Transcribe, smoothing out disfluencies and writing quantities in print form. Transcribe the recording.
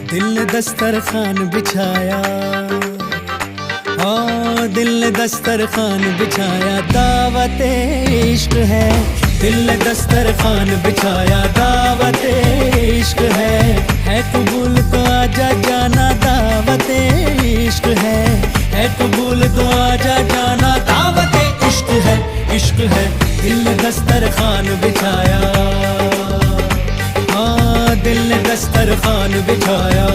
दिल ने दस्तरखान बिछाया, हाँ दिल ने दस्तरखान बिछाया, दावत इश्क है। दिल ने दस्तरखान बिछाया, दावत इश्क है कबूल तो आजा जाना, दावत इश्क है कबूल तो आजा जाना, दावत इश्क है, इश्क है। दिल ने दस्तरखान बिछाया, हाँ दिल ने दस्तरखान बिछाया।